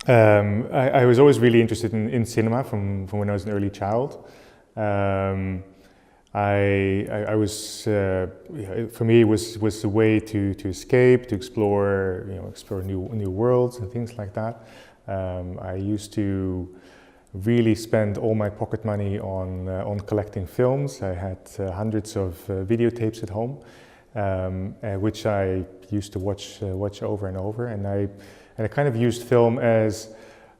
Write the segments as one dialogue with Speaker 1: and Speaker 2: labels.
Speaker 1: I was always really interested in cinema from when I was an early child. I was, for me, it was a way to escape, to explore, explore new worlds and things like that. I used to really spend all my pocket money on collecting films. I had hundreds of videotapes at home, which I used to watch over and over, and I kind of used film as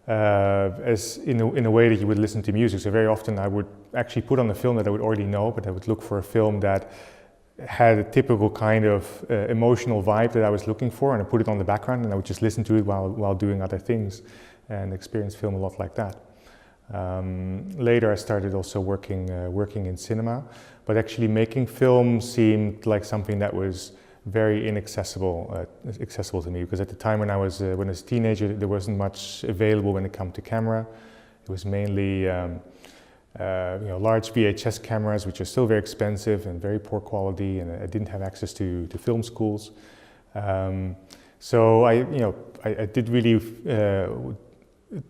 Speaker 1: in a way that you would listen to music. So very often I would actually put on a film that I would already know, but I would look for a film that had a typical kind of emotional vibe that I was looking for, and I put it on the background, and I would just listen to it while doing other things, and experience film a lot like that. Later I started also working in cinema, but actually making film seemed like something that was very inaccessible accessible to me, because at the time when I was a teenager, there wasn't much available when it came to camera. It was mainly large VHS cameras, which are still very expensive and very poor quality, and I didn't have access to film schools. So I did really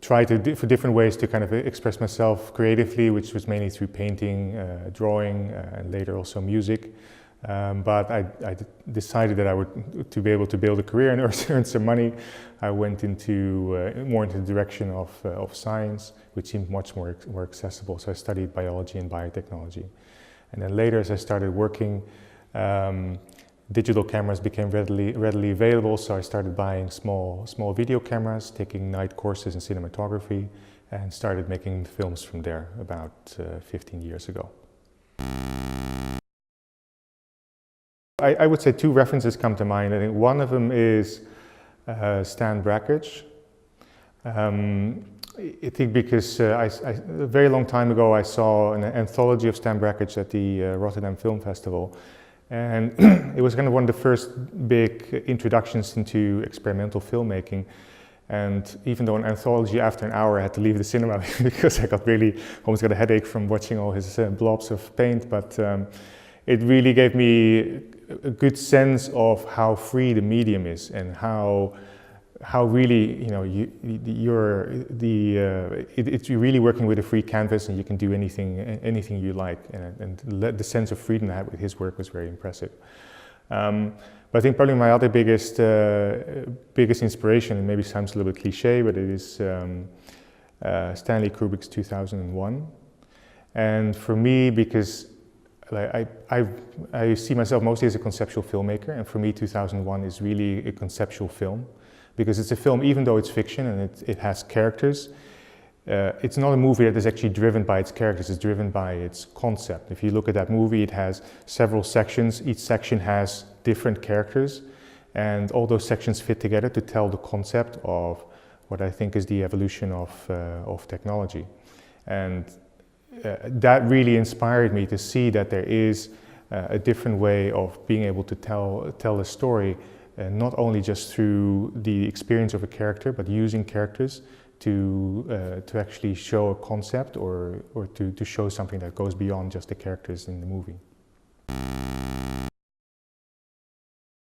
Speaker 1: try for different ways to kind of express myself creatively, which was mainly through painting, drawing, and later also music. But I decided that to be able to build a career and earn some money, I went more into the direction of science, which seemed much more accessible. So I studied biology and biotechnology. And then later, as I started working, digital cameras became readily available. So I started buying small video cameras, taking night courses in cinematography, and started making films from there about 15 years ago. I would say two references come to mind. I think one of them is Stan Brakhage. I think because a very long time ago I saw an anthology of Stan Brakhage at the Rotterdam Film Festival, and it was kind of one of the first big introductions into experimental filmmaking. And even though an anthology, after an hour I had to leave the cinema because I almost got a headache from watching all his blobs of paint, but it really gave me a good sense of how free the medium is, and how really you're really working with a free canvas, and you can do anything you like, and the sense of freedom I had with his work was very impressive. But I think probably my other biggest inspiration, and maybe sounds a little bit cliche, but it is Stanley Kubrick's 2001. And for me, because I see myself mostly as a conceptual filmmaker, and for me 2001 is really a conceptual film, because it's a film, even though it's fiction and it has characters, it's not a movie that is actually driven by its characters, it's driven by its concept. If you look at that movie, it has several sections, each section has different characters, and all those sections fit together to tell the concept of what I think is the evolution of technology. And that really inspired me to see that there is a different way of being able to tell a story, not only just through the experience of a character, but using characters to actually show a concept or to show something that goes beyond just the characters in the movie.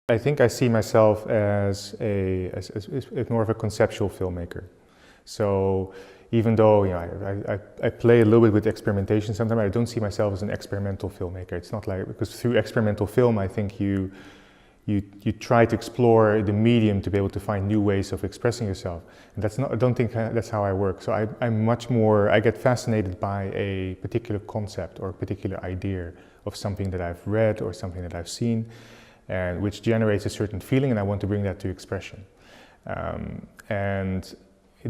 Speaker 1: I think I see myself as more of a conceptual filmmaker. So even though I play a little bit with experimentation sometimes, I don't see myself as an experimental filmmaker. It's not like, because through experimental film, I think you try to explore the medium to be able to find new ways of expressing yourself. And I don't think that's how I work. So I get fascinated by a particular concept or a particular idea of something that I've read or something that I've seen, and which generates a certain feeling, and I want to bring that to expression. And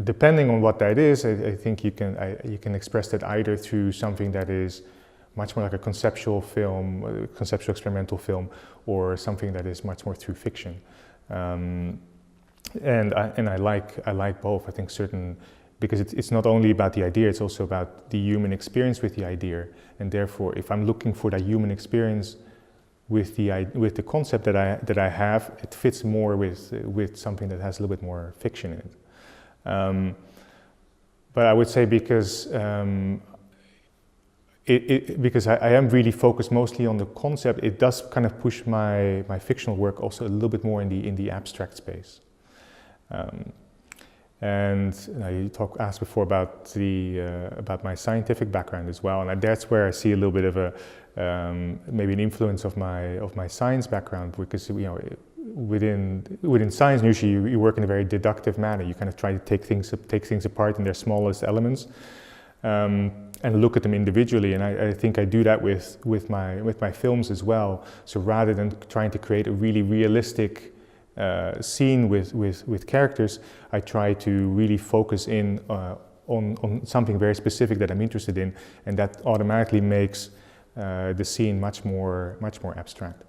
Speaker 1: depending on what that is, I think you can express that either through something that is much more like a conceptual film, conceptual experimental film, or something that is much more through fiction. And I like both. I think because it's not only about the idea, it's also about the human experience with the idea. And therefore, if I'm looking for that human experience with the concept that I have, it fits more with something that has a little bit more fiction in it. But I would say because I am really focused mostly on the concept, it does kind of push my fictional work also a little bit more in the abstract space. And you asked before about about my scientific background as well, and that's where I see a little bit of a maybe an influence of my science background, because within science usually you work in a very deductive manner. You kind of try to take things apart in their smallest elements. And look at them individually, and I think I do that with my films as well. So rather than trying to create a really realistic scene with characters, I try to really focus in on something very specific that I'm interested in, and that automatically makes the scene much more abstract.